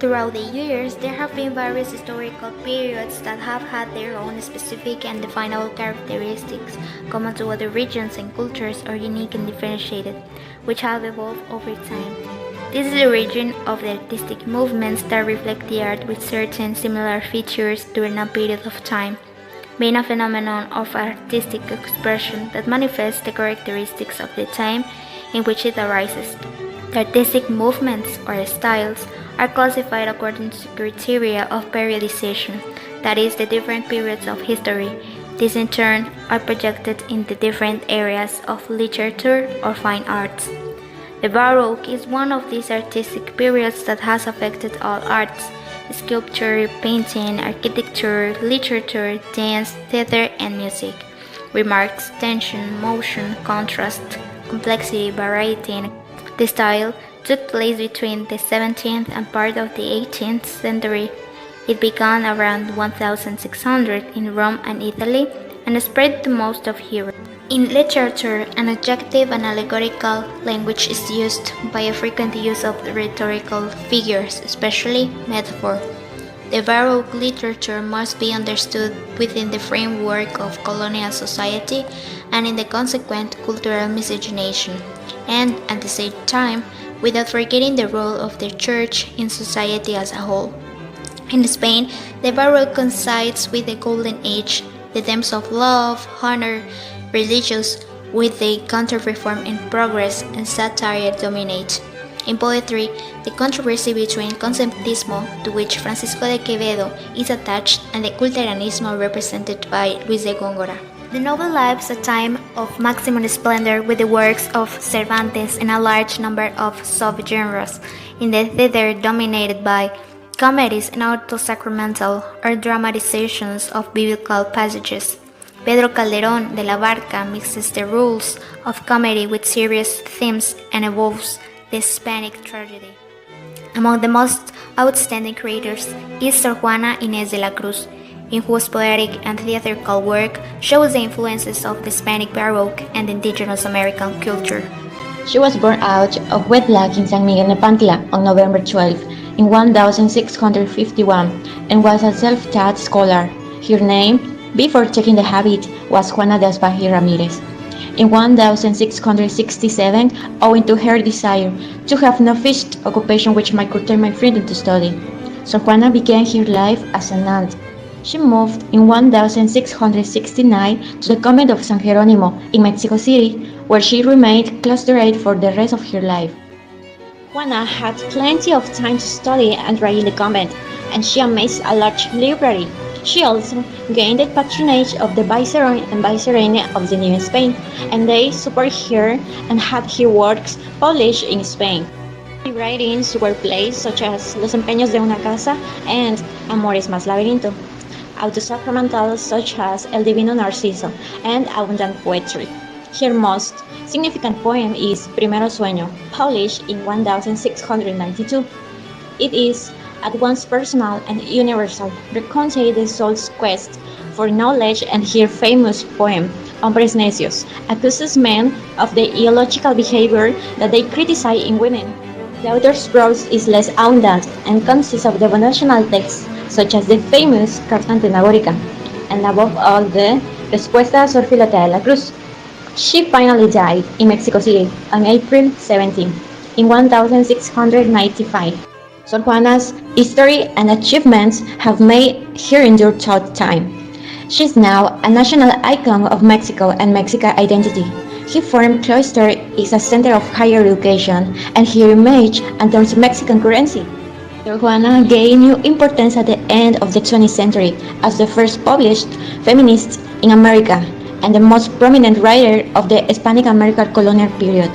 Throughout the years, there have been various historical periods that have had their own specific and definable characteristics, common to other regions and cultures, or unique and differentiated, which have evolved over time. This is the region of the artistic movements that reflect the art with certain similar features during a period of time, being a phenomenon of artistic expression that manifests the characteristics of the time in which it arises. The artistic movements or styles are classified according to criteria of periodization, that is, the different periods of history. These in turn are projected in the different areas of literature or fine arts. The Baroque is one of these artistic periods that has affected all arts: sculpture, painting, architecture, literature, dance, theater, and music. Remarks tension, motion, contrast, complexity, variety, and the style took place between the 17th and part of the 18th century. It began around 1600 in Rome and Italy and spread to most of Europe. In literature, an adjective and allegorical language is used by a frequent use of rhetorical figures, especially metaphor. The Baroque literature must be understood within the framework of colonial society and in the consequent cultural miscegenation, and at the same time, without forgetting the role of the Church in society as a whole. In Spain, the Baroque coincides with the Golden Age, the themes of love, honor, religious, with the counter-reform in progress, and satire dominate. In poetry, the controversy between conceptismo, to which Francisco de Quevedo is attached, and the culteranismo represented by Luis de Góngora. The novel lives a time of maximum splendor with the works of Cervantes and a large number of subgenres. In the theater, dominated by comedies and auto-sacramental or dramatizations of biblical passages. Pedro Calderón de la Barca mixes the rules of comedy with serious themes and evolves the Hispanic tragedy. Among the most outstanding creators is Sor Juana Ines de la Cruz, in whose poetic and theatrical work shows the influences of the Hispanic Baroque and indigenous American culture. She was born out of wedlock in San Miguel Nepantla on November 12 in 1651 and was a self-taught scholar. Her name, before taking the habit, was Juana de Asbaji Ramirez. In 1667, owing to her desire to have no fixed occupation which might curtail my freedom to study, Sor Juana began her life as a nun. She moved in 1669 to the convent of San Jerónimo in Mexico City, where she remained cloistered for the rest of her life. Juana had plenty of time to study and write in the convent, and she amassed a large library. She also gained the patronage of the Viceroy and Vicereine of the New Spain, and they supported her and had her works published in Spain. Her writings were plays such as Los Empeños de una Casa and Amores más Laberinto, auto-sacramentals such as El Divino Narciso, and abundant poetry. Her most significant poem is Primero Sueño, published in 1692. It is at once personal and universal, recounting the soul's quest for knowledge, and her famous poem, Hombres Necios, accuses men of the illogical behavior that they criticize in women. The author's prose is less abundant and consists of devotional texts such as the famous Carta Antenagórica, and above all the Respuesta a Sor Filotea de la Cruz. She finally died in Mexico City on April 17, in 1695. Sor Juana's history and achievements have made her endure throughout time. She is now a national icon of Mexico and Mexican identity. Her foreign cloister is a center of higher education, and her image adorns Mexican currency. Sor Juana gained new importance at the end of the 20th century as the first published feminist in America and the most prominent writer of the Hispanic American colonial period.